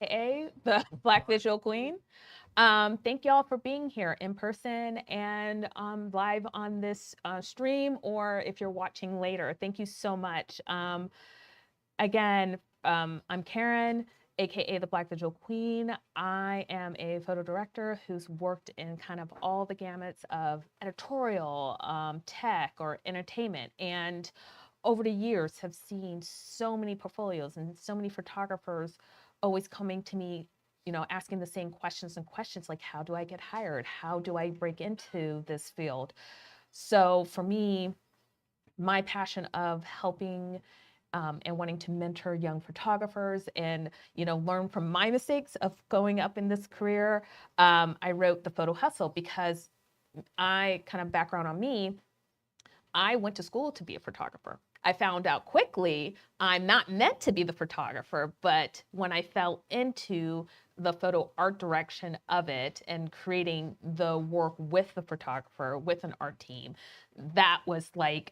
AKA the Black Visual Queen. Thank y'all for being here in person and live on this stream, or if you're watching later. Thank you so much. Again, I'm Karen, AKA the Black Visual Queen. I am a photo director who's worked in kind of all the gamuts of editorial, tech, or entertainment. And over the years have seen so many portfolios and so many photographers always coming to me, asking the same questions like, how do I get hired? How do I break into this field? So for me, my passion of helping and wanting to mentor young photographers and learn from my mistakes of going up in this career, I wrote The Photo Hustle because I kind of background on me. I went to school to be a photographer. I found out quickly I'm not meant to be the photographer, but when I fell into the photo art direction of it and creating the work with the photographer, with an art team, that was like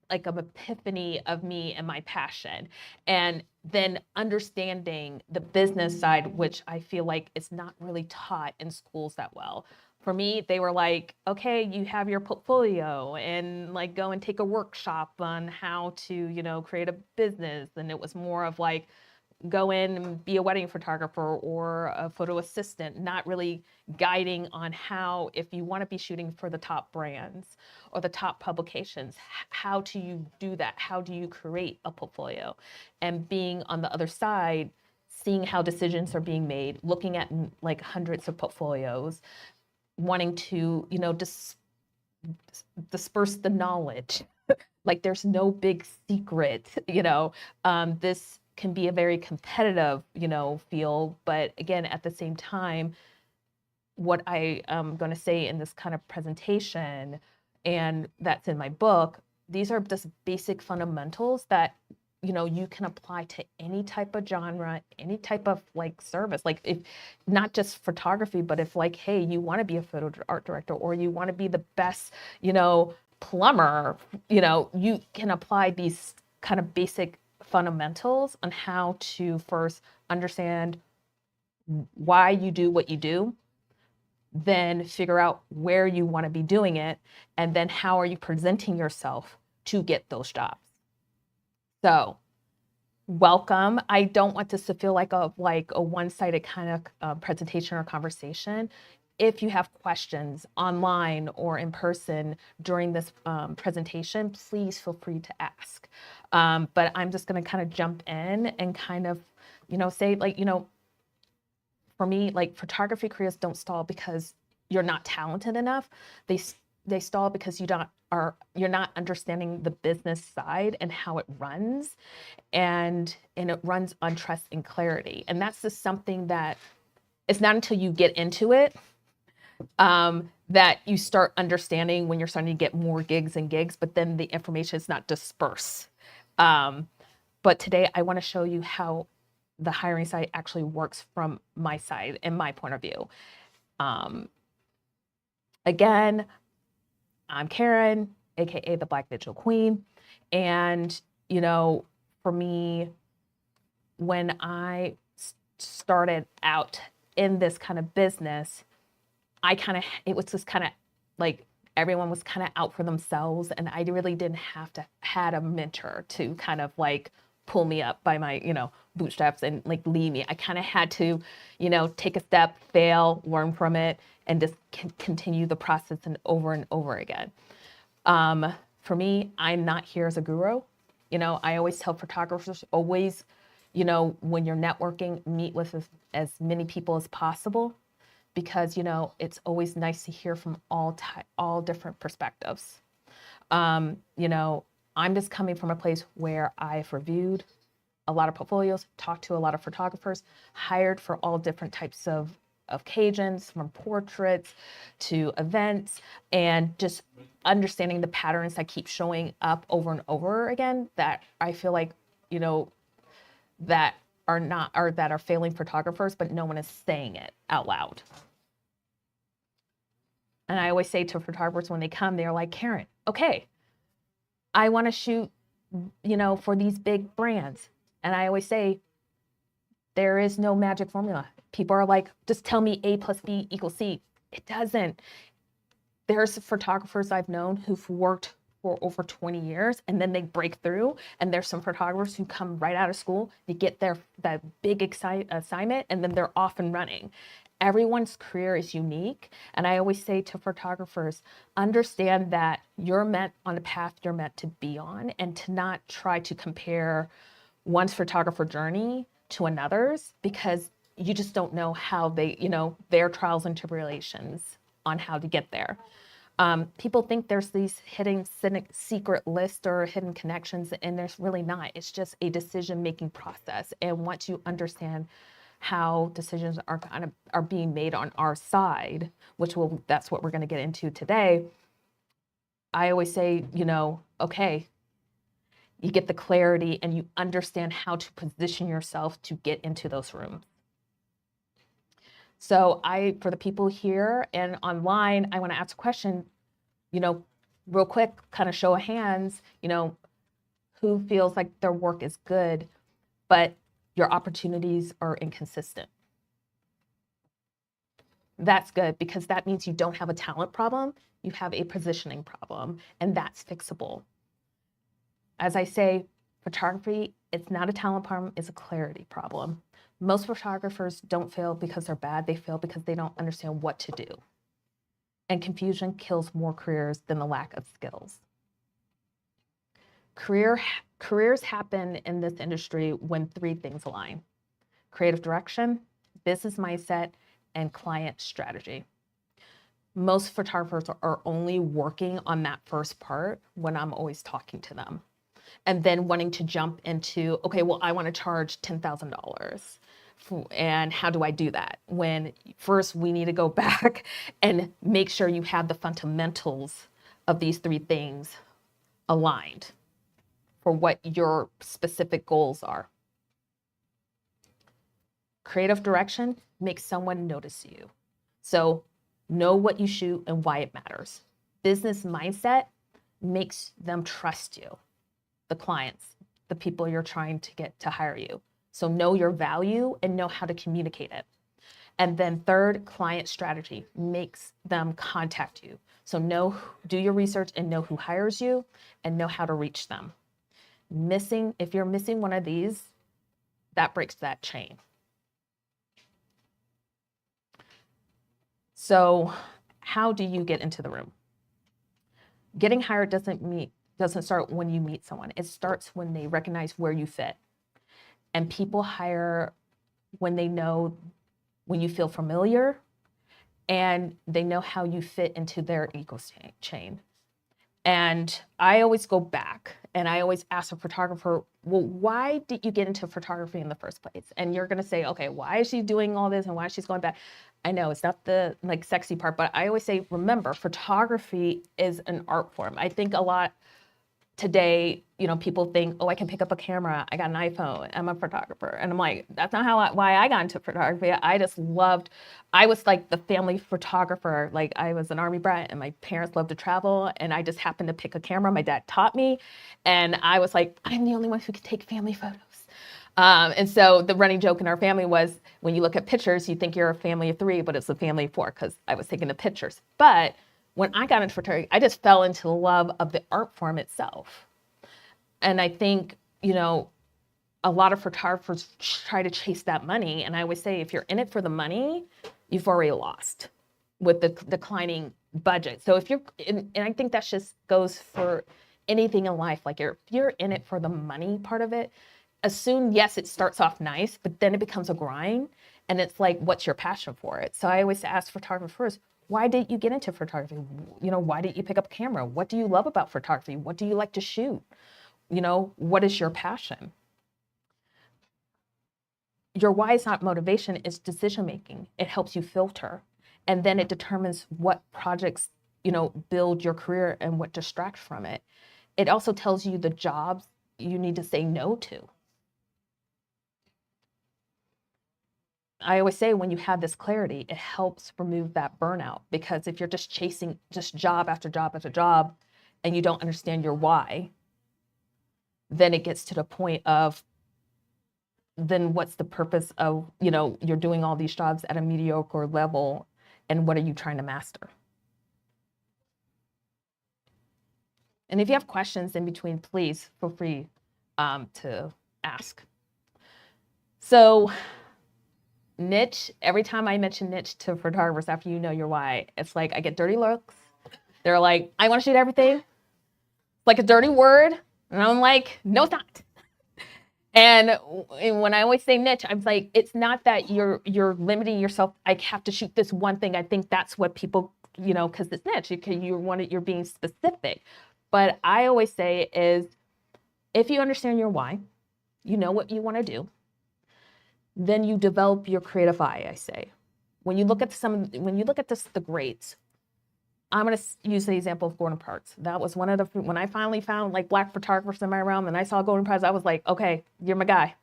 an epiphany of me and my passion. And then understanding the business side, which I feel like is not really taught in schools that well. For me, they were like, okay, you have your portfolio and like go and take a workshop on how to, create a business. And it was more of like, go in and be a wedding photographer or a photo assistant, not really guiding on how, if you want to be shooting for the top brands or the top publications, how do you do that? How do you create a portfolio? And being on the other side, seeing how decisions are being made, looking at like hundreds of portfolios, wanting to, disperse the knowledge. Like there's no big secret, this can be a very competitive, field. But again, at the same time, what I am going to say in this kind of presentation, and that's in my book, these are just basic fundamentals that you can apply to any type of genre, any type of like service. Like if not just photography, but if like, hey, you want to be a photo art director or you want to be the best, plumber, you can apply these kind of basic fundamentals on how to first understand why you do what you do, then figure out where you want to be doing it, and then how are you presenting yourself to get those jobs. So welcome. I don't want this to feel like a one-sided kind of presentation or conversation. If you have questions online or in person during this presentation, please feel free to ask. But I'm just going to kind of jump in and kind of, say like, for me, like photography careers don't stall because you're not talented enough. They stall because you're not understanding the business side and how it runs, and it runs on trust and clarity. And that's just something that it's not until you get into it that you start understanding when you're starting to get more gigs and gigs, but then the information is not dispersed. But today I want to show you how the hiring side actually works from my side and my point of view. Again, I'm Karen, AKA the Black Visual Queen. And, for me, when I started out in this kind of business, it was just kind of like everyone was kind of out for themselves. And I really didn't had a mentor to kind of like pull me up by my, bootstraps and like lead me. I kind of had to, take a step, fail, learn from it, and just continue the process and over again. For me, I'm not here as a guru. I always tell photographers, always, when you're networking, meet with as many people as possible, because, it's always nice to hear from all different perspectives. I'm just coming from a place where I've reviewed a lot of portfolios, talked to a lot of photographers, hired for all different types of occasions, from portraits to events, and just understanding the patterns that keep showing up over and over again that I feel like, that are failing photographers, but no one is saying it out loud. And I always say to photographers when they come, they're like, Karen, okay, I want to shoot, for these big brands. And I always say, There is no magic formula. People are like, just tell me A plus B equals C. It doesn't. There's photographers I've known who've worked for over 20 years and then they break through. And there's some photographers who come right out of school, they get that big assignment, and then they're off and running. Everyone's career is unique. And I always say to photographers, understand that you're meant on a path you're meant to be on, and to not try to compare one's photographer journey to another's, because you just don't know how they, their trials and tribulations on how to get there. People think there's these hidden secret list or hidden connections, and there's really not. It's just a decision-making process. And once you understand how decisions are being made on our side, that's what we're going to get into today. I always say, okay, you get the clarity and you understand how to position yourself to get into those rooms. So for the people here and online, I want to ask a question, real quick, kind of show of hands, who feels like their work is good, but your opportunities are inconsistent. That's good, because that means you don't have a talent problem, you have a positioning problem, and that's fixable. As I say, photography, it's not a talent problem, it's a clarity problem. Most photographers don't fail because they're bad, they fail because they don't understand what to do. And confusion kills more careers than the lack of skills. Careers happen in this industry when 3 things align: creative direction, business mindset, and client strategy. Most photographers are only working on that first part when I'm always talking to them. And then wanting to jump into, okay, well, I want to charge $10,000. And how do I do that? When first we need to go back and make sure you have the fundamentals of these 3 things aligned for what your specific goals are. Creative direction makes someone notice you. So know what you shoot and why it matters. Business mindset makes them trust you, the clients, the people you're trying to get to hire you. So know your value and know how to communicate it. And then third, client strategy makes them contact you. So do your research and know who hires you and know how to reach them. If you're missing one of these, that breaks that chain. So how do you get into the room? Getting hired doesn't start when you meet someone. It starts when they recognize where you fit. And people hire when you feel familiar and they know how you fit into their eco chain. And I always go back and I always ask a photographer, well, why did you get into photography in the first place? And you're going to say, okay, why is she doing all this and why is she going back? I know it's not the sexy part, but I always say, remember, photography is an art form. I think a lot today, people think, oh, I can pick up a camera. I got an iPhone. I'm a photographer. And I'm like, that's not why I got into photography. I was like the family photographer. Like I was an Army brat and my parents loved to travel. And I just happened to pick a camera. My dad taught me. And I was like, I'm the only one who can take family photos. And so the running joke in our family was, when you look at pictures, you think you're a family of 3, but it's a family of 4 because I was taking the pictures. But when I got into photography, I just fell into the love of the art form itself. And I think, a lot of photographers try to chase that money. And I always say, if you're in it for the money, you've already lost with the declining budget. So and I think that just goes for anything in life. Like if you're in it for the money part of it, yes, it starts off nice, but then it becomes a grind. And it's like, what's your passion for it? So I always ask photographers, why did you get into photography? Why did you pick up a camera? What do you love about photography? What do you like to shoot? What is your passion? Your why is not motivation, it's decision-making. It helps you filter. And then it determines what projects, build your career and what distract from it. It also tells you the jobs you need to say no to. I always say, when you have this clarity, it helps remove that burnout, because if you're just chasing just job after job after job and you don't understand your why, then it gets to the point of then what's the purpose of, you know, you're doing all these jobs at a mediocre level, and what are you trying to master? And if you have questions in between, please feel free to ask. So niche, every time I mention niche to photographers after you know your why, it's like I get dirty looks. They're like, I want to shoot everything. Like a dirty word. And I'm like, no, it's not. And when I always say niche, I'm like, it's not that you're limiting yourself. I have to shoot this one thing. I think that's what people, you know, because it's niche. You're being specific. But I always say is, if you understand your why, you know what you want to do, then you develop your creative eye. I say, when you look at the greats. I'm going to use the example of Gordon Parks. That was one of the, when I finally found like Black photographers in my realm and I saw Gordon Parks, I was like, okay, you're my guy.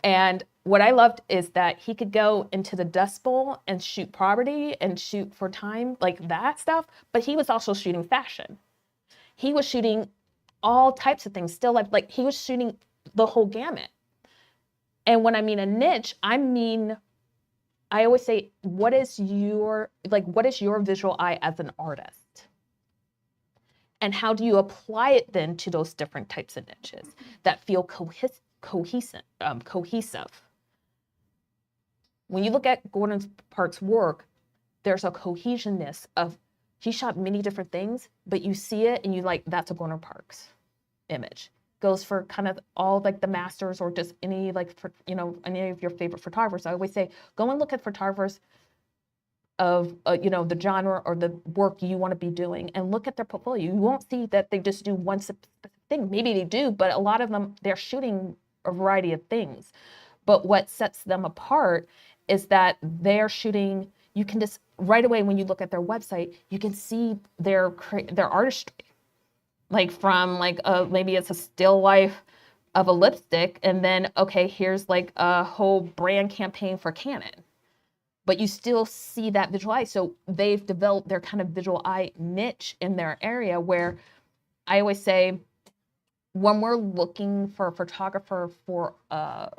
And what I loved is that he could go into the Dust Bowl and shoot poverty and shoot for time, like that stuff. But he was also shooting fashion. He was shooting all types of things, still like he was shooting the whole gamut. And when I mean a niche, I always say, what is your visual eye as an artist? And how do you apply it then to those different types of niches that feel cohesive? When you look at Gordon Parks' work, there's a cohesionness of, he shot many different things, but you see it and you like, that's a Gordon Parks image. Goes for kind of all like the masters or just any like, for, you know, any of your favorite photographers. I always say, go and look at photographers of, you know, the genre or the work you want to be doing and look at their portfolio. You won't see that they just do one specific thing. Maybe they do, but a lot of them, they're shooting a variety of things. But what sets them apart is that they're shooting, you can just, right away when you look at their website, you can see their artistry. Like from like maybe it's a still life of a lipstick, and then okay, here's like a whole brand campaign for Canon, but you still see that visual eye. So they've developed their kind of visual eye niche in their area, where I always say, when we're looking for a photographer for a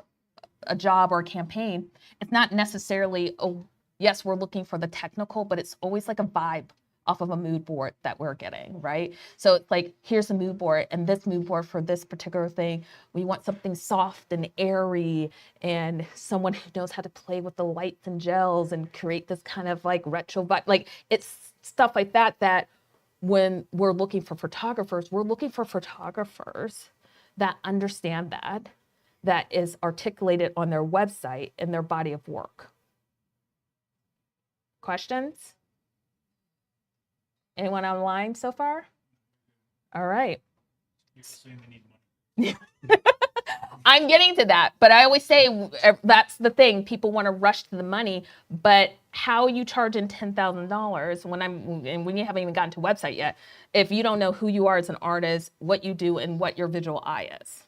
job or a campaign, it's not necessarily, oh yes, we're looking for the technical, but it's always like a vibe off of a mood board that we're getting, right? So it's like, here's a mood board, and this mood board for this particular thing, we want something soft and airy and someone who knows how to play with the lights and gels and create this kind of like retro vibe. Like it's stuff like that, that when we're looking for photographers, we're looking for photographers that understand that is articulated on their website and their body of work. Questions? Anyone online so far? All right. I'm getting to that, but I always say that's the thing. People want to rush to the money, but how you charging $10,000 when you haven't even gotten to a website yet, if you don't know who you are as an artist, what you do, and what your visual eye is?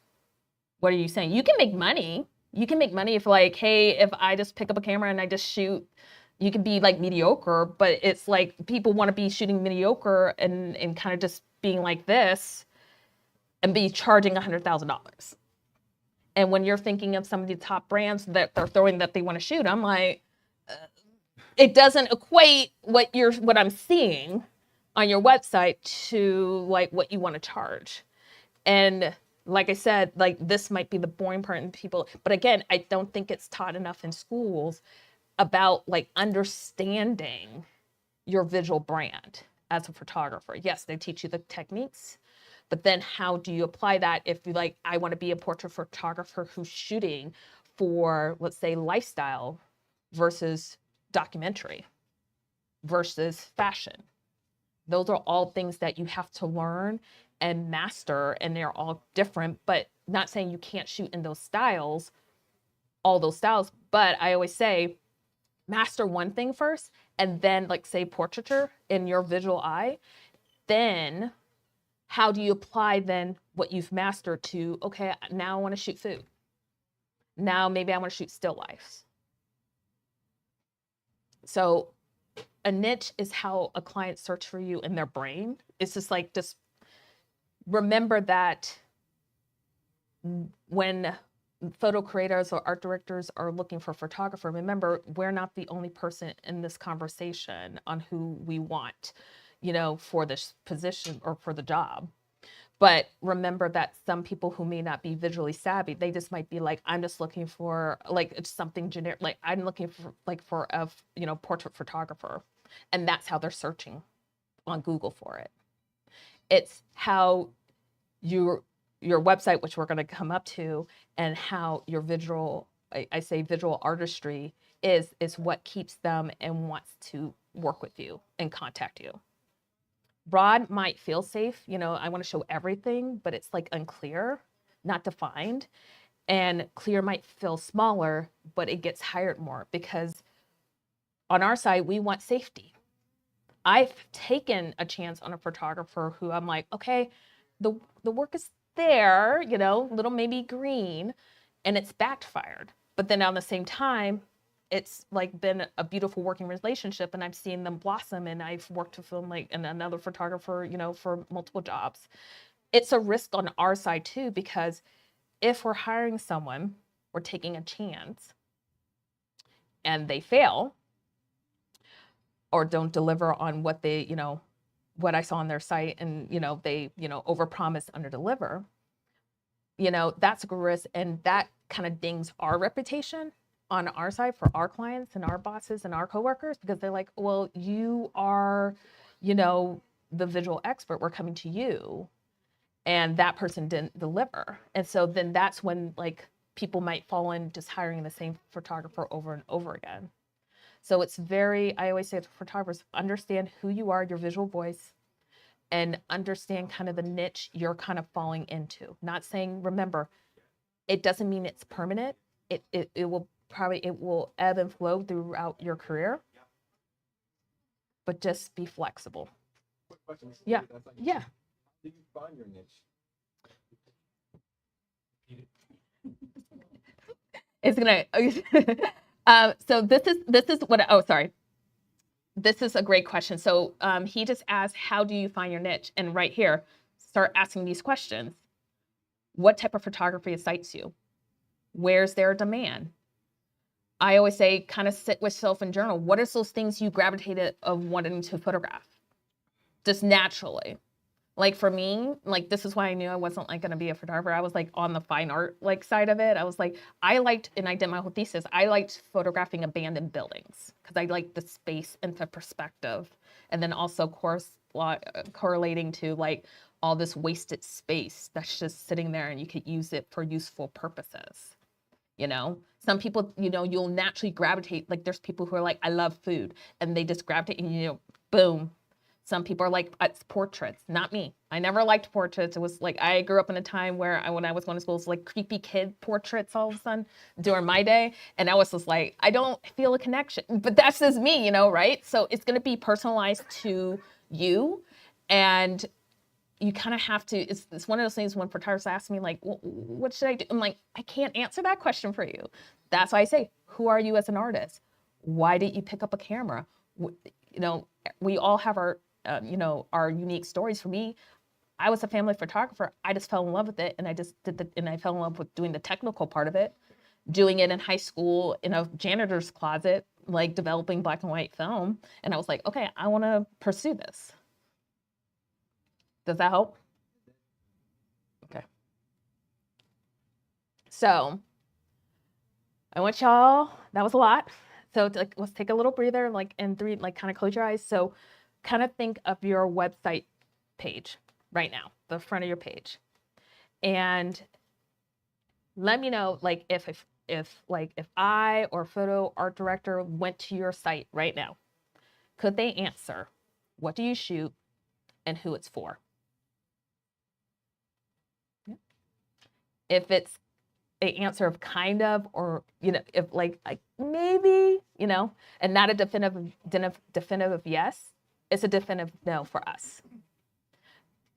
What are you saying? You can make money. You can make money if like, hey, if I just pick up a camera and I just shoot. You can be like mediocre, but it's like people want to be shooting mediocre and kind of just being like this and be charging $100,000. And when you're thinking of some of the top brands that they're throwing that they want to shoot, I'm like, it doesn't equate what I'm seeing on your website to like what you want to charge. And like I said, like this might be the boring part in people, but again, I don't think it's taught enough in schools about like understanding your visual brand as a photographer. Yes, they teach you the techniques, but then how do you apply that if you like, I want to be a portrait photographer who's shooting for, let's say, lifestyle versus documentary versus fashion. Those are all things that you have to learn and master, and they're all different, but not saying you can't shoot in those styles, all those styles, but I always say, master one thing first, and then like say portraiture in your visual eye, then how do you apply then what you've mastered to, okay, now I want to shoot food. Now maybe I want to shoot still lifes. So a niche is how a client search for you in their brain. It's just like, just remember that when photo creators or art directors are looking for a photographer, remember, we're not the only person in this conversation on who we want, for this position or for the job. But remember that some people who may not be visually savvy, they just might be like, I'm just looking for like, it's something generic. Like I'm looking for for a, portrait photographer. And that's how they're searching on Google for it. It's how your website, which we're going to come up to, and how your visual, I say visual artistry is what keeps them and wants to work with you and contact you. Broad might feel safe, I want to show everything, but it's like unclear, not defined. And clear might feel smaller, but it gets hired more because on our side, we want safety. I've taken a chance on a photographer who I'm like, okay, the work is there, little maybe green, and it's backfired. But then at the same time, it's like been a beautiful working relationship, and I've seen them blossom, and I've worked with them like and another photographer, for multiple jobs. It's a risk on our side too, because if we're hiring someone, we're taking a chance and they fail or don't deliver on what they, what I saw on their site, and they, overpromise, underdeliver, that's a risk, and that kind of dings our reputation on our side for our clients and our bosses and our coworkers, because they're like, well, you are, the visual expert, we're coming to you, and that person didn't deliver. And so then that's when like people might fall in just hiring the same photographer over and over again. So it's I always say to photographers, understand who you are, your visual voice, and understand kind of the niche you're kind of falling into. Not saying, remember, it doesn't mean it's permanent. It will ebb and flow throughout your career, but just be flexible. Quick question. Yeah. Yeah. How do you find your niche? It's gonna. So this is what. Oh, sorry. This is a great question. So he just asked, how do you find your niche? And right here, start asking these questions. What type of photography excites you? Where's their demand? I always say, kind of sit with self and journal. What are those things you gravitated of wanting to photograph? Just naturally. Like for me, like this is why I knew I wasn't like gonna be a photographer. I was like on the fine art like side of it. I was like, I liked, and I did my whole thesis, I liked photographing abandoned buildings because I liked the space and the perspective. And then also correlating to like all this wasted space that's just sitting there and you could use it for useful purposes. Some people, you'll naturally gravitate, like there's people who are like, I love food, and they just gravitate and boom. Some people are like, it's portraits, not me. I never liked portraits. It was like, I grew up in a time where when I was going to school, it was like creepy kid portraits all of a sudden during my day. And I was just like, I don't feel a connection, but that's just me, right? So it's going to be personalized to you. And you kind of have to, it's one of those things when photographers ask me like, well, what should I do? I'm like, I can't answer that question for you. That's why I say, who are you as an artist? Why did you pick up a camera? We all have our, our unique stories. For me, I was a family photographer. I just fell in love with it. And I just and I fell in love with doing the technical part of it, doing it in high school in a janitor's closet, like developing black and white film. And I was like, okay, I want to pursue this. Does that help? Okay. So I want y'all, that was a lot. So let's take a little breather, and kind of close your eyes. So kind of think of your website page right now, the front of your page. And let me know, if I or photo art director went to your site right now, could they answer, what do you shoot and who it's for? If it's an answer of kind of, or, if like maybe, and not a definitive yes, it's a definitive no for us.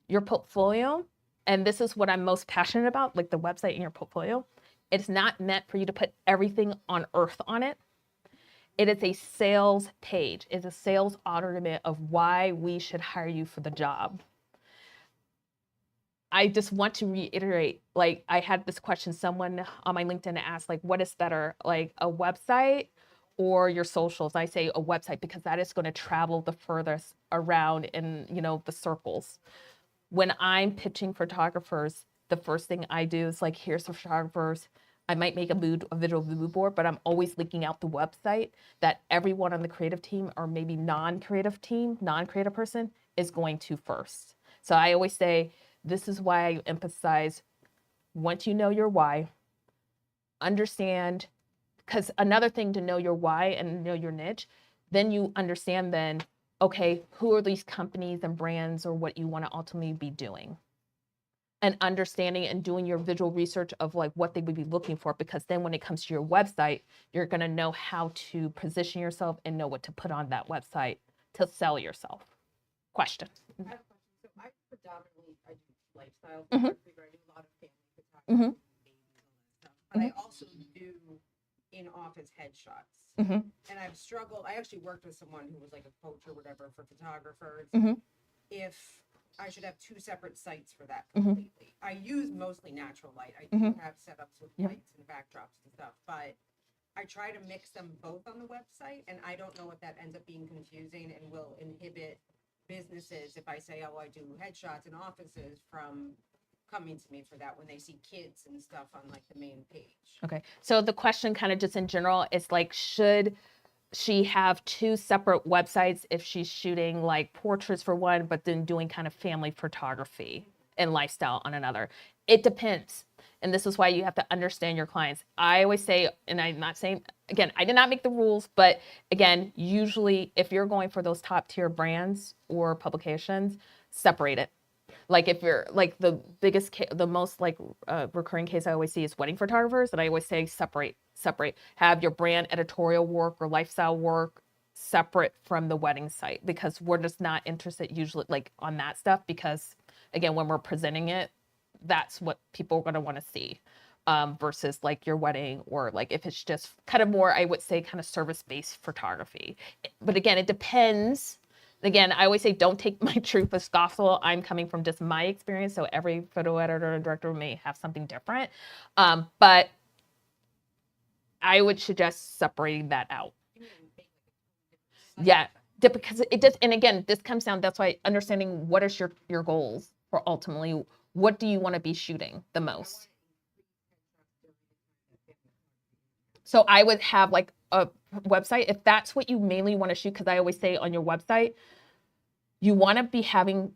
Your portfolio, and this is what I'm most passionate about, like the website and your portfolio, it's not meant for you to put everything on earth on it. It is a sales page. It's a sales argument of why we should hire you for the job. I just want to reiterate, like I had this question, someone on my LinkedIn asked, like, what is better, like a website or your socials? I say a website because that is going to travel the furthest around in, the circles. When I'm pitching photographers, the first thing I do is like, here's the photographers. I might make a visual mood board, but I'm always linking out the website that everyone on the creative team or maybe non-creative person is going to first. So I always say, this is why I emphasize, once you know your why, understand, because another thing to know your why and know your niche, then you understand then, okay, who are these companies and brands or what you want to ultimately be doing? And understanding and doing your visual research of like what they would be looking for, because then when it comes to your website, you're going to know how to position yourself and know what to put on that website to sell yourself. Question. I have a question. So I predominantly do lifestyle Mhm. photography, but I do a lot of family photography, Mhm. babies, all that stuff. But I also do in-office headshots. Mhm. And I've struggled. I actually worked with someone who was like a coach or whatever for photographers. Mhm. If I should have two separate sites for that Mhm. completely. I use mostly natural light. I do Mhm. have setups with Yeah. lights and backdrops and stuff, but I try to mix them both on the website, and I don't know if that ends up being confusing and will inhibit businesses if I say, oh, I do headshots in offices from coming to me for that when they see kids and stuff on like the main page. Okay. So the question kind of just in general is like, should she have two separate websites if she's shooting like portraits for one, but then doing kind of family photography and lifestyle on another? It depends. And this is why you have to understand your clients. I always say, and I'm not saying, again, I did not make the rules, but again, usually if you're going for those top tier brands or publications, separate it. Like if you're like the the most like recurring case I always see is wedding photographers, and I always say separate. Have your brand editorial work or lifestyle work separate from the wedding site, because we're just not interested usually like on that stuff, because again, when we're presenting it, that's what people are going to want to see. Versus like your wedding, or like if it's just kind of more, I would say kind of service-based photography. But again, it depends. Again, I always say, don't take my truth as gospel. I'm coming from just my experience, so every photo editor and director may have something different. But I would suggest separating that out. Yeah, because it does. And again, this comes down, that's why understanding what is your goals for ultimately, what do you want to be shooting the most? So I would have like a website, if that's what you mainly want to shoot, because I always say on your website, you want to be having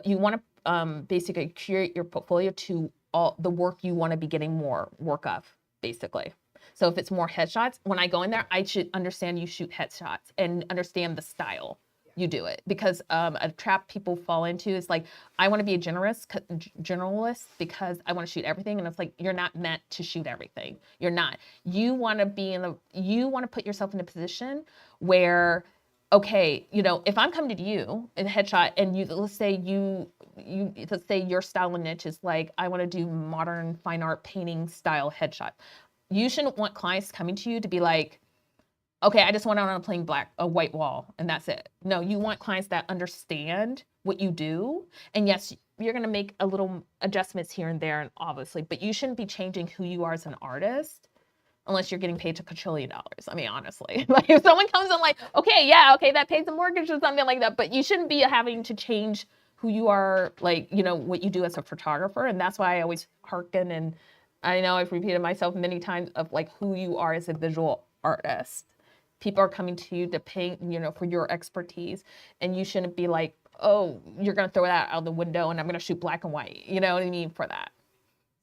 you want to basically curate your portfolio to all the work you want to be getting more work of, basically. So if it's more headshots, when I go in there, I should understand you shoot headshots and understand the style you do it, because a trap people fall into is like, I want to be a generalist because I want to shoot everything, and it's like, you're not meant to shoot everything. You're not. You want to put yourself in a position where, okay, if I'm coming to you in a headshot and let's say your style and niche is like, I want to do modern fine art painting style headshot. You shouldn't want clients coming to you to be like, okay, I just want on a plain a white wall and that's it. No, you want clients that understand what you do. And yes, you're going to make a little adjustments here and there, obviously, but you shouldn't be changing who you are as an artist unless you're getting paid $1 quadrillion. I mean, honestly, like if someone comes in like, okay, yeah, okay, that pays the mortgage or something like that, but you shouldn't be having to change who you are, like, what you do as a photographer. And that's why I always hearken, and I know I've repeated myself many times, of like who you are as a visual artist. People are coming to you to paint, for your expertise, and you shouldn't be like, oh, you're going to throw that out the window and I'm going to shoot black and white. You know what I mean? For that.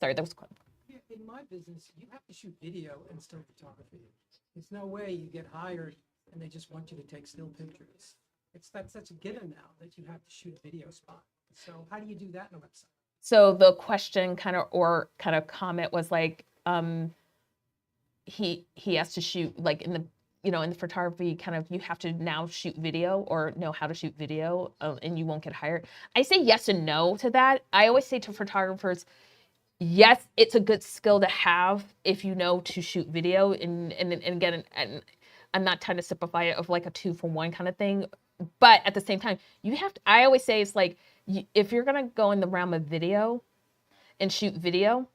Sorry, that was quick. Yeah, in my business, you have to shoot video and still photography. There's no way you get hired and they just want you to take still pictures. That's a given now that you have to shoot a video spot. So how do you do that in a website? So the question kind of comment was like, he has to shoot like in the photography kind of, you have to now shoot video or know how to shoot video, and you won't get hired. I say yes and no to that. I always say to photographers, yes, it's a good skill to have if you know to shoot video, and again, and I'm not trying to simplify it of like a 2-for-1 kind of thing, but at the same time, I always say it's like, if you're going to go in the realm of video and shoot video,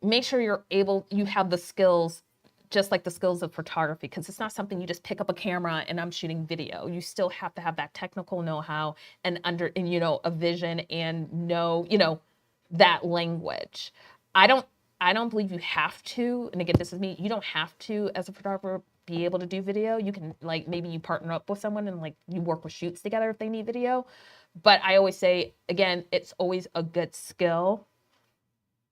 make sure you have the skills, just like the skills of photography, because it's not something you just pick up a camera and I'm shooting video. You still have to have that technical know-how and a vision and know, that language. I don't believe you have to, and again, this is me, you don't have to, as a photographer, be able to do video. You can, like, maybe you partner up with someone and like you work with shoots together if they need video. But I always say, again, it's always a good skill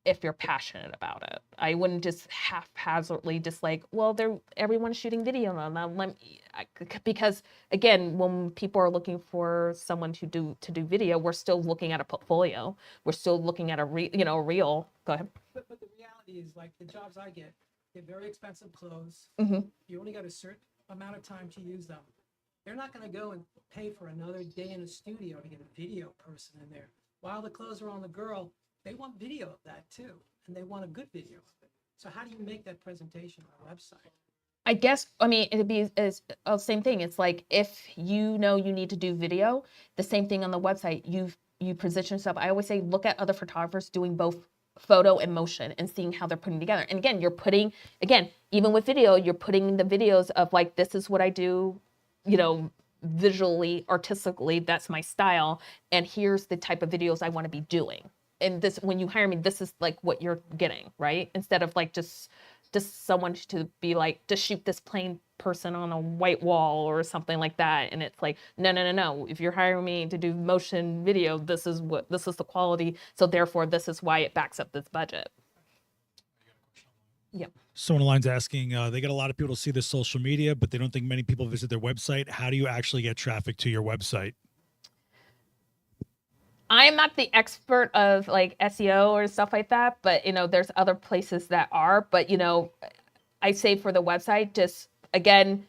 if you're passionate about it. I wouldn't just haphazardly just like, well, everyone's shooting video now. Because again, when people are looking for someone to do video, we're still looking at a portfolio. We're still looking at a reel. Go ahead. But the reality is, like, the jobs I get, they're very expensive clothes. Mm-hmm. You only got a certain amount of time to use them. They're not going to go and pay for another day in a studio to get a video person in there. While the clothes are on the girl, they want video of that too, and they want a good video of it. So how do you make that presentation on a website? I guess, I mean, it'd be the same thing. It's like, if you know you need to do video, the same thing on the website. You position yourself. I always say, look at other photographers doing both photo and motion and seeing how they're putting together. And again, even with video, you're putting the videos of like, this is what I do, visually, artistically, that's my style. And here's the type of videos I want to be doing. And this, when you hire me, this is like what you're getting, right? Instead of like just someone to be like, just shoot this plain person on a white wall or something like that. And it's like, no. If you're hiring me to do motion video, this is the quality. So therefore, this is why it backs up this budget. Yep. Someone on the line's asking, they get a lot of people to see their social media, but they don't think many people visit their website. How do you actually get traffic to your website? I am not the expert of like SEO or stuff like that, but there's other places that are. But I say for the website, just again,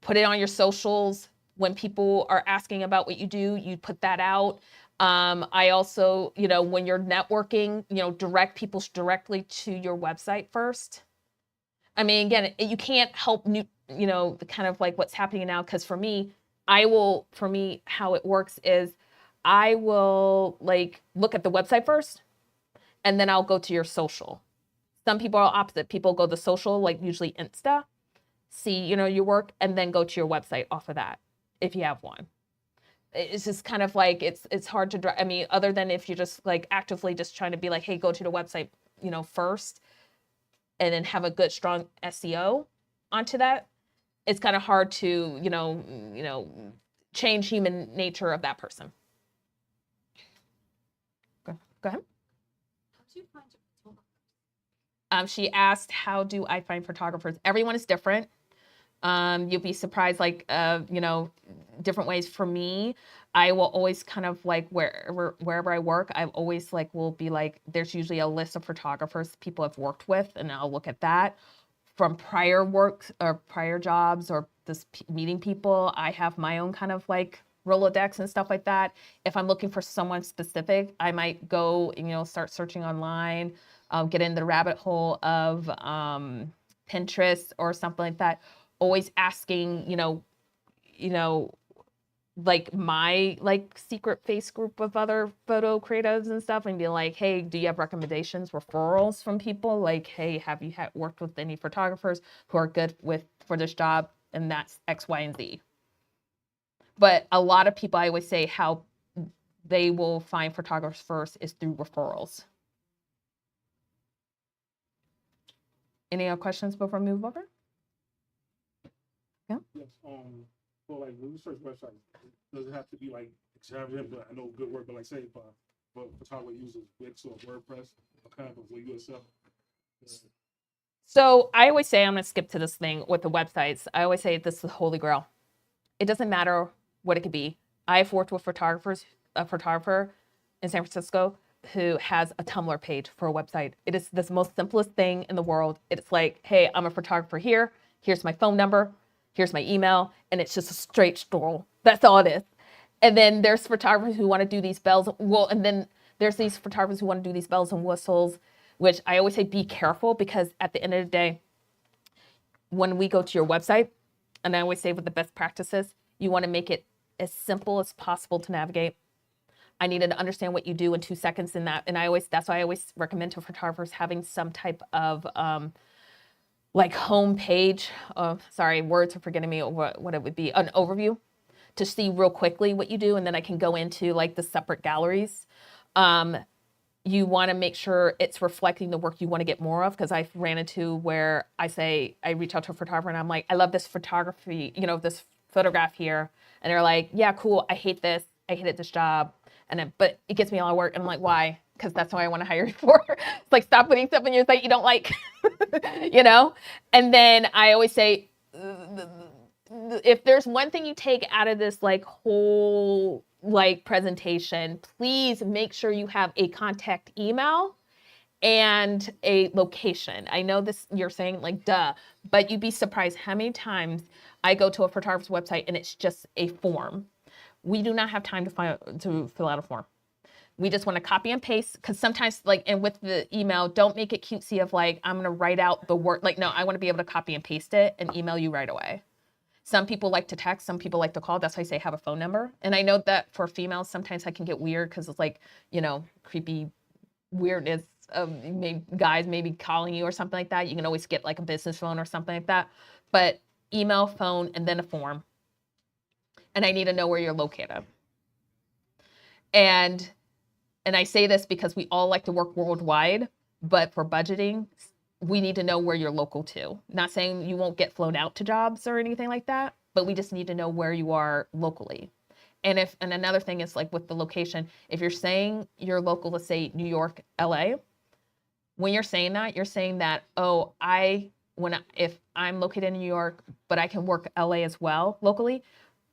put it on your socials. When people are asking about what you do, you put that out. I also, when you're networking, direct people directly to your website first. I mean, again, you can't help the kind of like what's happening now. Because for me, how it works is, I will like look at the website first, and then I'll go to your social. Some people are opposite. People go to social, like usually Insta, see, your work, and then go to your website off of that, if you have one. It's just kind of like, it's hard to drive. I mean, other than if you're just like actively just trying to be like, hey, go to the website, first, and then have a good, strong SEO onto that. It's kind of hard to, change human nature of that person. Go ahead. How do you find your photographers? She asked, how do I find photographers? Everyone is different. You'll be surprised, like, different ways. For me, I will always kind of like wherever I work, I always like will be like, there's usually a list of photographers people I've worked with, and I'll look at that. From prior work or prior jobs or this meeting people, I have my own kind of like Rolodex and stuff like that. If I'm looking for someone specific, I might go and, start searching online, get in the rabbit hole of Pinterest or something like that. Always asking, like my like secret face group of other photo creatives and stuff, and be like, hey, do you have recommendations, referrals from people? Like, hey, have you worked with any photographers who are good for this job? And that's X, Y, and Z. But a lot of people, I always say, how they will find photographers first is through referrals. Any other questions before we move over? Yes, for like when you search websites, does it have to be like extravagant? But I know good work, but like say if photographer uses Wix or WordPress, what kind of will you accept? So I always say, I'm going to skip to this thing with the websites. I always say this is the holy grail. It doesn't matter what it could be. I've worked with a photographer in San Francisco who has a Tumblr page for a website. It is the most simplest thing in the world. It's like, hey, I'm a photographer here. Here's my phone number. Here's my email. And it's just a straight stroll. That's all it is. And then there's photographers who want to do these bells. Well, and then there's these photographers who want to do these bells and whistles, which I always say, be careful, because at the end of the day, when we go to your website, and I always say with the best practices, you want to make it as simple as possible to navigate. I needed to understand what you do in 2 seconds in that. And that's why I always recommend to photographers having some type of like home page. Sorry, words are forgetting me. What it would be, an overview to see real quickly what you do, and then I can go into like the separate galleries. You want to make sure it's reflecting the work you want to get more of, because I ran into where I reach out to a photographer and I'm like, I love this photography, this photograph here, and they're like, yeah, cool, I hate this, I hated this job, and then but it gets me a lot of work, and I'm like, why? Because that's what I want to hire you for. It's like, stop putting stuff on your site you don't like, And then I always say, if there's one thing you take out of this like whole like presentation, please make sure you have a contact email and a location. I know this, you're saying like, duh, but you'd be surprised how many times I go to a photographer's website and it's just a form. We do not have time to fill out a form. We just want to copy and paste, because sometimes and with the email, don't make it cutesy of like, I'm going to write out the word. Like, no, I want to be able to copy and paste it and email you right away. Some people like to text, some people like to call. That's why I say have a phone number. And I know that for females, sometimes I can get weird because it's like, creepy weirdness of guys maybe calling you or something like that. You can always get like a business phone or something like that. But email, phone, and then a form. And I need to know where you're located. And I say this because we all like to work worldwide, but for budgeting, we need to know where you're local to. Not saying you won't get flown out to jobs or anything like that, but we just need to know where you are locally. And another thing is like with the location, if you're saying you're local, let's say New York, LA, when you're saying that, if I'm located in New York, but I can work LA as well locally,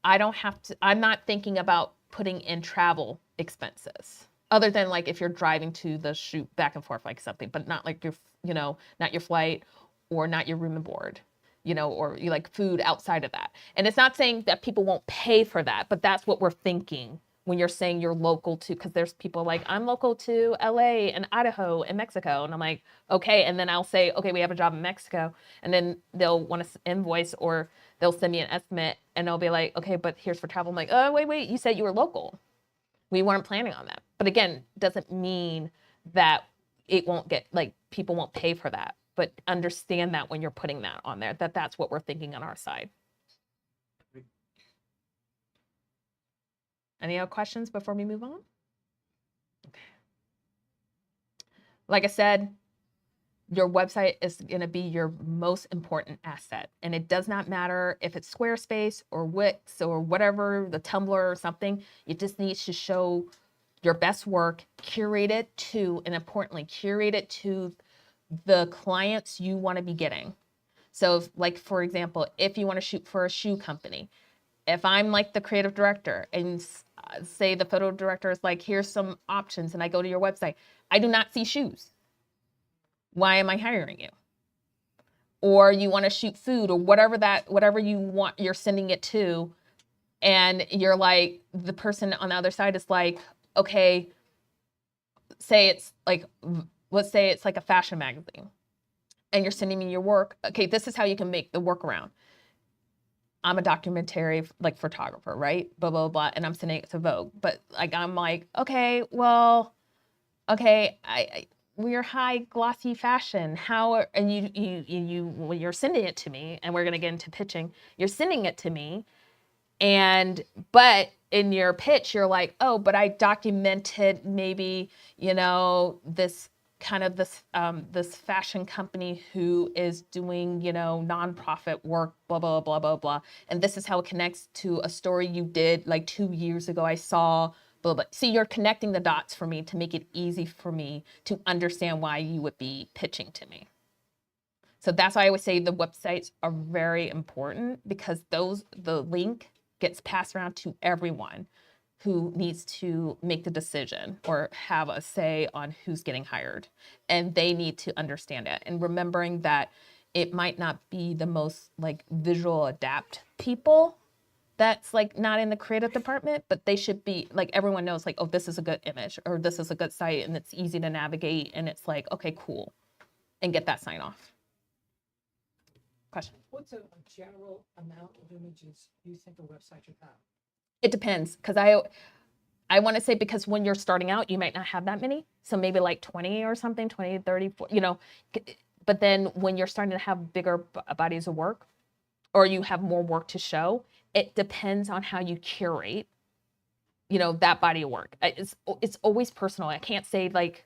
I'm not thinking about putting in travel expenses. Other than like if you're driving to the shoot back and forth like something, but not like not your flight or not your room and board, or you like food outside of that. And it's not saying that people won't pay for that, but that's what we're thinking when you're saying you're local to, because there's people like, I'm local to LA and Idaho and Mexico. And I'm like, okay. And then I'll say, okay, we have a job in Mexico. And then they'll want to invoice or they'll send me an estimate and they'll be like, okay, but here's for travel. I'm like, oh, wait, you said you were local. We weren't planning on that. But again, doesn't mean that it won't get, like, people won't pay for that. But understand that when you're putting that on there, that's what we're thinking on our side. Any other questions before we move on? Okay. Like I said, your website is going to be your most important asset. And it does not matter if it's Squarespace or Wix or whatever, the Tumblr or something. It just needs to show your best work, curate it to, and importantly, curate it to the clients you want to be getting. So if, like, for example, if you want to shoot for a shoe company, if I'm like the creative director and say the photo director is like, here's some options, and I go to your website, I do not see shoes. Why am I hiring you? Or you want to shoot food or whatever you want, you're sending it to, and you're like, the person on the other side is like, okay, say it's like, let's say it's like a fashion magazine and you're sending me your work. Okay, this is how you can make the workaround. I'm a documentary like photographer, right? Blah, blah, blah. And I'm sending it to Vogue. But like, I'm like, okay, well, okay, we're high glossy fashion. How, and you, when you're sending it to me, and we're going to get into pitching, you're sending it to me. But in your pitch, you're like, oh, but I documented maybe, this kind of this fashion company who is doing, nonprofit work, blah, blah, blah, blah, blah. And this is how it connects to a story you did like 2 years ago. I saw, blah, blah. See, you're connecting the dots for me to make it easy for me to understand why you would be pitching to me. So that's why I would say the websites are very important, because the link gets passed around to everyone who needs to make the decision or have a say on who's getting hired. And they need to understand it. And remembering that it might not be the most like visual adept people that's like not in the creative department, but they should be like, everyone knows like, oh, this is a good image or this is a good site and it's easy to navigate and it's like, okay, cool. And get that sign off. Question. What's a general amount of images you think a website should have? It depends, because I want to say, because when you're starting out, you might not have that many. So maybe like 20 or something, 20, 30, 40, but then when you're starting to have bigger bodies of work, or you have more work to show, it depends on how you curate, that body of work. It's always personal. I can't say like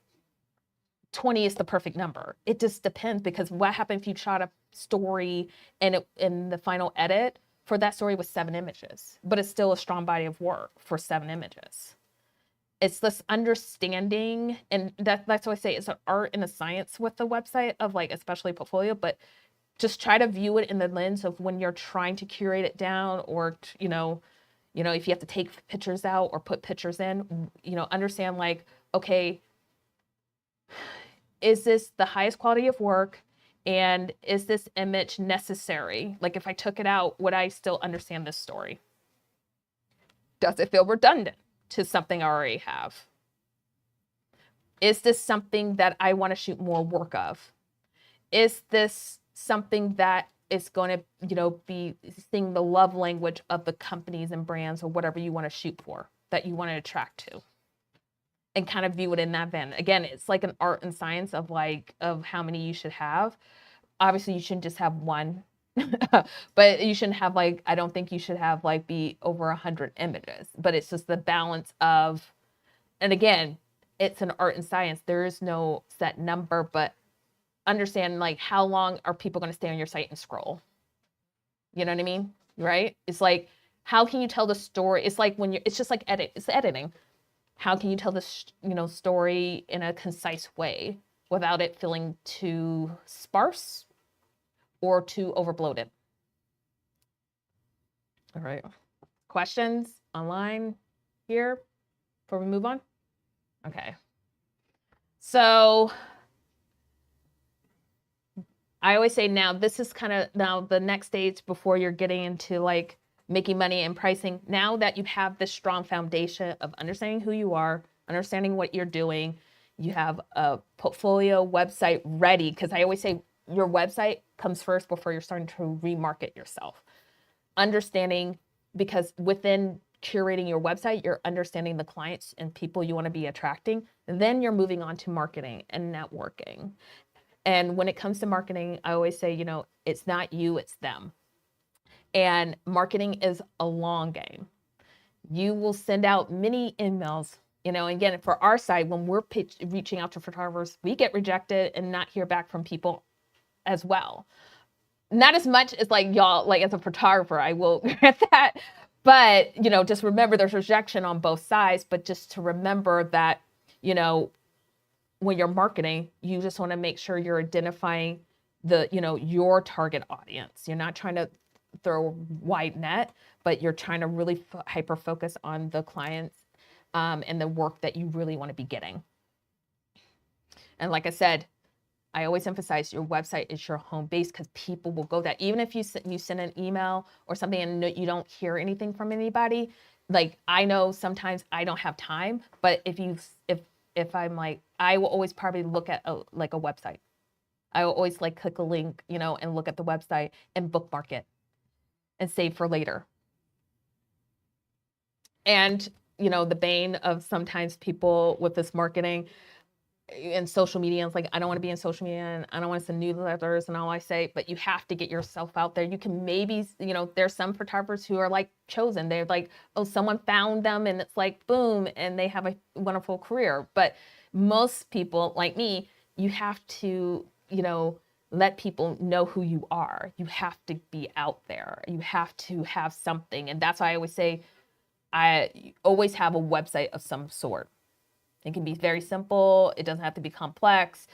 20 is the perfect number. It just depends, because what happened if you shot a story and in the final edit for that story was 7 images, but it's still a strong body of work for 7 images. It's this understanding, and that's why I say it's an art and a science with the website of like, especially portfolio, but just try to view it in the lens of when you're trying to curate it down, or, if you have to take pictures out or put pictures in, understand like, okay, is this the highest quality of work? And is this image necessary? Like if I took it out, would I still understand this story? Does it feel redundant to something I already have? Is this something that I want to shoot more work of? Is this something that is going to, be seeing the love language of the companies and brands or whatever you want to shoot for, that you want to attract to? And kind of view it in that vein. Again, it's like an art and science of how many you should have. Obviously, you shouldn't just have one, but you shouldn't have I don't think you should have be over 100 images. But it's just the balance of, and again, it's an art and science. There is no set number, but understand how long are people going to stay on your site and scroll? You know what I mean? Right? It's like, how can you tell the story? It's like it's just like it's editing. How can you tell this, story in a concise way without it feeling too sparse or too overbloated? All right. Questions online here before we move on? Okay. So I always say now, this is kind of now the next stage before you're getting into making money and pricing. Now that you have this strong foundation of understanding who you are, understanding what you're doing, you have a portfolio website ready, because I always say your website comes first before you're starting to remarket yourself. Understanding, because within curating your website, you're understanding the clients and people you want to be attracting. Then you're moving on to marketing and networking. And when it comes to marketing, I always say, it's not you, it's them. And marketing is a long game. You will send out many emails, again, for our side, when we're reaching out to photographers, we get rejected and not hear back from people as well. Not as much as y'all, as a photographer, I will grant that. But, just remember there's rejection on both sides, but just to remember that, when you're marketing, you just want to make sure you're identifying your target audience. You're not trying to throw a wide net, but you're trying to really hyper focus on the clients and the work that you really want to be getting. And like I said, I always emphasize your website is your home base, because people will go there. Even if you send an email or something and you don't hear anything from anybody, I know sometimes I don't have time, but if I'm I will always probably look at a website. I will always click a link, and look at the website and bookmark it and save for later. And, the bane of sometimes people with this marketing and social media, it's I don't want to be in social media and I don't want to send newsletters and all I say, but you have to get yourself out there. You can maybe, there's some photographers who are chosen. They're oh, someone found them and it's boom, and they have a wonderful career. But most people like me, you have to, let people know who you are. You have to be out there. You have to have something. And that's why I always say, I always have a website of some sort. It can be very simple. It doesn't have to be complex.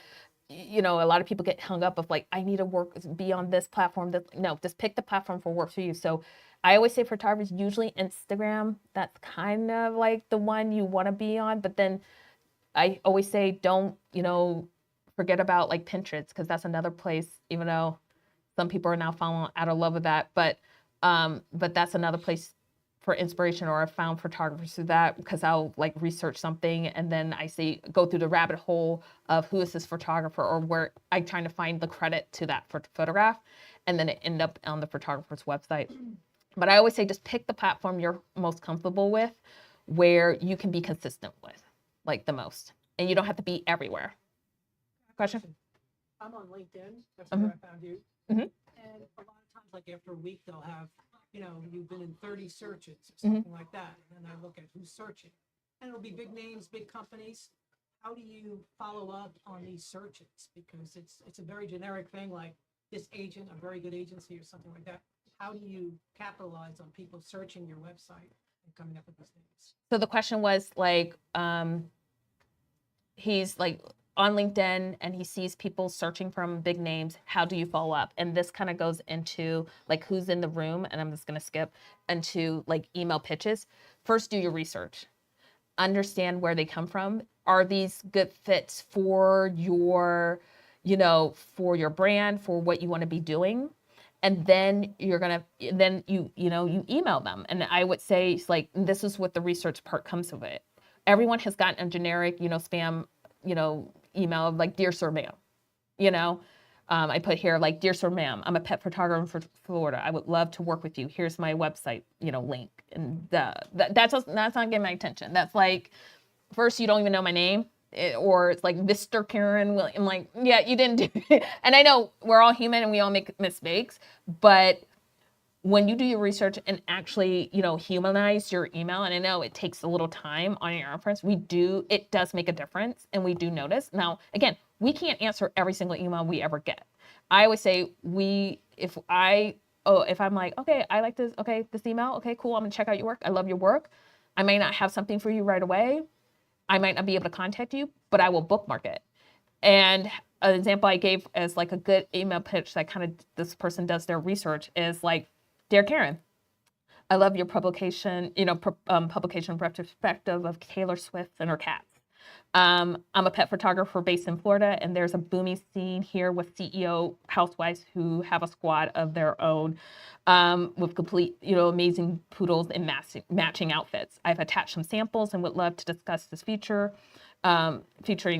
A lot of people get hung up of I need to be on this platform. No, just pick the platform for work for you. So I always say photographers, usually Instagram, that's kind of the one you want to be on. But then I always say, don't, forget about Pinterest, because that's another place, even though some people are now falling out of love with that. But that's another place for inspiration, or I found photographers through that, because I'll research something and then I say, go through the rabbit hole of who is this photographer, or where I'm trying to find the credit to that photograph, and then it end up on the photographer's website. But I always say, just pick the platform you're most comfortable with, where you can be consistent with, like the most, and you don't have to be everywhere. Question? I'm on LinkedIn. That's Mhm. where I found you. Mhm. And a lot of times, like after a week, they'll have, you've been in 30 searches or Mhm. something like that. And then I look at who's searching. And it'll be big names, big companies. How do you follow up on these searches? Because it's a very generic thing, like this agent, a very good agency or something like that. How do you capitalize on people searching your website and coming up with these names? So the question was like, he's like on LinkedIn and he sees people searching from big names. How do you follow up? And this kind of goes into like who's in the room. And I'm just going to skip into like email pitches. First, do your research. Understand where they come from. Are these good fits for your, for your brand, for what you want to be doing? And then you email them. And I would say it's like, this is what the research part comes of it. Everyone has gotten a generic, spam, email of like, dear sir, ma'am, I put here like, dear sir, ma'am, I'm a pet photographer from Florida. I would love to work with you. Here's my website, link. And that's not getting my attention. That's like, first, you don't even know my name. Or it's like Mr. Karen. I'm like, yeah, you didn't do it. And I know we're all human and we all make mistakes, but when you do your research and actually, humanize your email, and I know it takes a little time on your efforts, it does make a difference, and we do notice. Now, again, we can't answer every single email we ever get. I always say if I'm like, okay, I like this, okay, this email, okay, cool, I'm gonna check out your work. I love your work. I may not have something for you right away. I might not be able to contact you, but I will bookmark it. And an example I gave as like a good email pitch that kind of this person does their research is like, dear Karen, I love your publication, publication retrospective of Taylor Swift and her cats. I'm a pet photographer based in Florida, and there's a booming scene here with CEO housewives who have a squad of their own with complete, amazing poodles and matching outfits. I've attached some samples and would love to discuss this featuring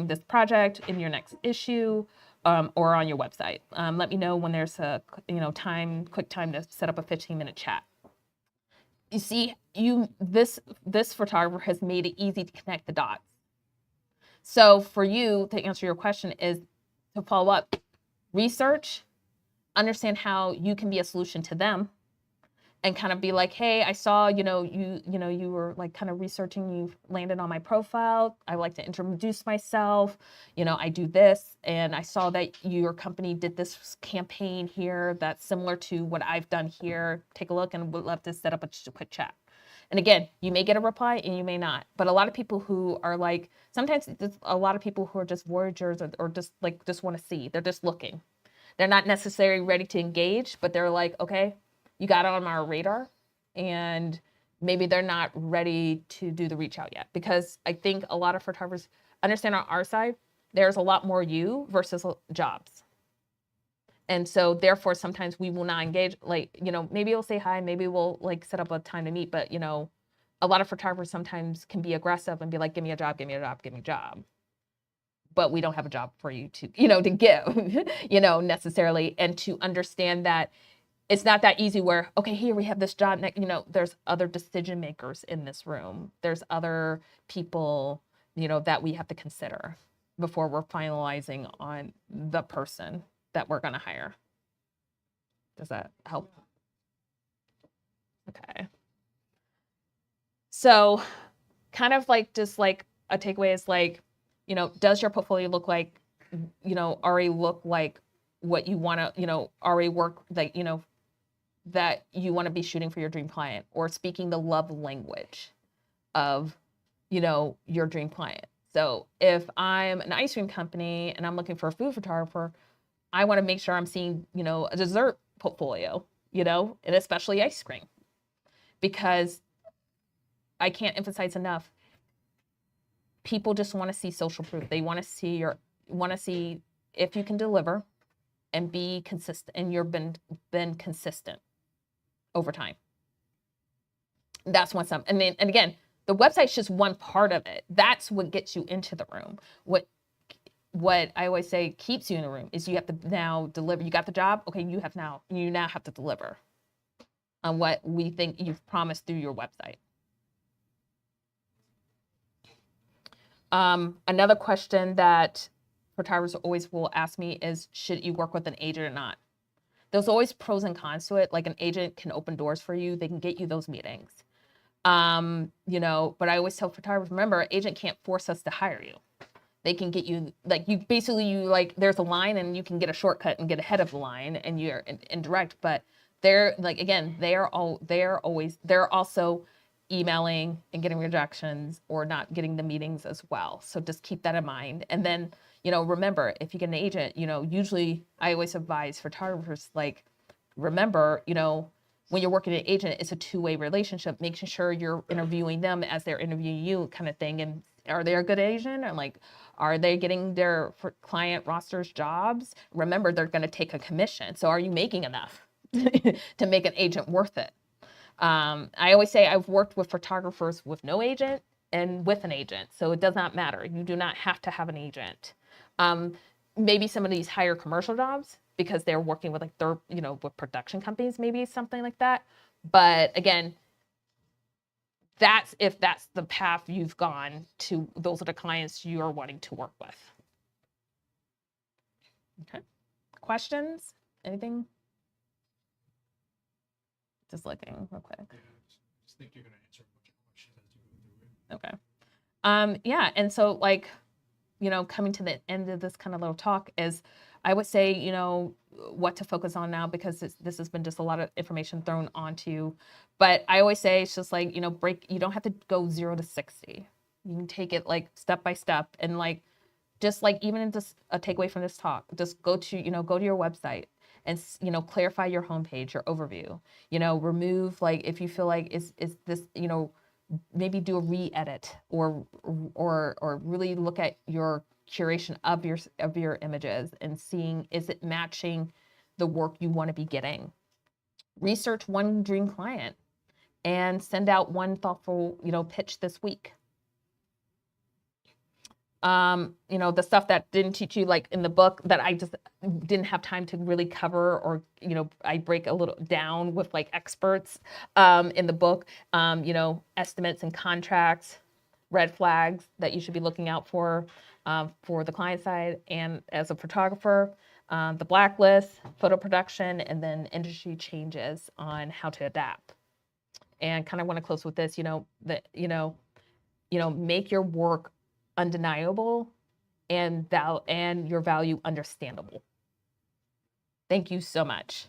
this project in your next issue. Or on your website. Let me know when there's a quick time to set up a 15-minute chat. You see, this photographer has made it easy to connect the dots. So for you to answer your question is to follow up, research, understand how you can be a solution to them, and kind of be like, hey, I saw, you were like kind of researching, you landed on my profile. I would like to introduce myself. I do this, and I saw that your company did this campaign here that's similar to what I've done here. Take a look and would love to set up a quick chat. And again, you may get a reply and you may not. But a lot of people who are like, sometimes there's a lot of people who are just voyagers or just want to see. They're just looking. They're not necessarily ready to engage, but they're like, okay, you got it on our radar, and maybe they're not ready to do the reach out yet. Because I think a lot of photographers understand on our side, there's a lot more you versus jobs. And so therefore, sometimes we will not engage, maybe we'll say hi, maybe we'll like set up a time to meet, but a lot of photographers sometimes can be aggressive and be like, give me a job, give me a job, give me a job. But we don't have a job for you to, to give, necessarily. And to understand that it's not that easy where, okay, here we have this job, there's other decision makers in this room. There's other people, that we have to consider before we're finalizing on the person that we're going to hire. Does that help? Okay. So kind of like just like a takeaway is like, does your portfolio look like, already look like what you want to, already work like, that you want to be shooting for your dream client, or speaking the love language of, your dream client. So if I'm an ice cream company and I'm looking for a food photographer, I want to make sure I'm seeing, a dessert portfolio, and especially ice cream, because I can't emphasize enough. People just want to see social proof. They want to see if you can deliver and be consistent, and you've been consistent over time. That's one and again, the website's just one part of it. That's what gets you into the room. What I always say keeps you in the room is you have to now deliver. You got the job, okay, you now have to deliver on what we think you've promised through your website. Another question that photographers always will ask me is, should you work with an agent or not? There's always pros and cons to it. Like an agent can open doors for you. They can get you those meetings. You know, but I always tell photographers, remember, an agent can't force us to hire you. They can get you, like, you basically, you like, there's a line and you can get a shortcut and get ahead of the line and you're indirect, but they're like, again, they're also emailing and getting rejections or not getting the meetings as well. So just keep that in mind. And then, you know, remember, if you get an agent, you know, usually I always advise photographers, like, remember, you know, when you're working with an agent, it's a two-way relationship, making sure you're interviewing them as they're interviewing you, kind of thing. And are they a good agent? And like, are they getting their client rosters jobs? Remember, they're going to take a commission. So are you making enough to make an agent worth it? I always say I've worked with photographers with no agent and with an agent. So it does not matter. You do not have to have an agent. Maybe some of these higher commercial jobs, because they're working with like third, you know, with production companies, maybe something like that. But again, that's if that's the path you've gone to, those are the clients you are wanting to work with. Okay. Questions? Anything? Just looking real quick. Yeah, I just think you're gonna answer a bunch of questions as you go through it. Okay. Yeah, and so like, you know, coming to the end of this kind of little talk is, I would say, you know, what to focus on now, because this has been just a lot of information thrown onto you. But I always say it's just like, you know, you don't have to go 0 to 60. You can take it like step by step, and like, just like even in just a takeaway from this talk, just go to your website and, you know, clarify your homepage, your overview, you know, remove, like, if you feel like is this, you know, maybe do a re-edit or really look at your curation of your images and seeing, is it matching the work you want to be getting. Research one dream client and send out one thoughtful, you know, pitch this week. You know, the stuff that didn't teach you, like in the book, that I just didn't have time to really cover, or, you know, I break a little down with like experts in the book, you know, estimates and contracts, red flags that you should be looking out for the client side, and as a photographer, the blacklist, photo production, and then industry changes on how to adapt. And kind of want to close with this, you know, that, you know, make your work undeniable and your value understandable. Thank you so much.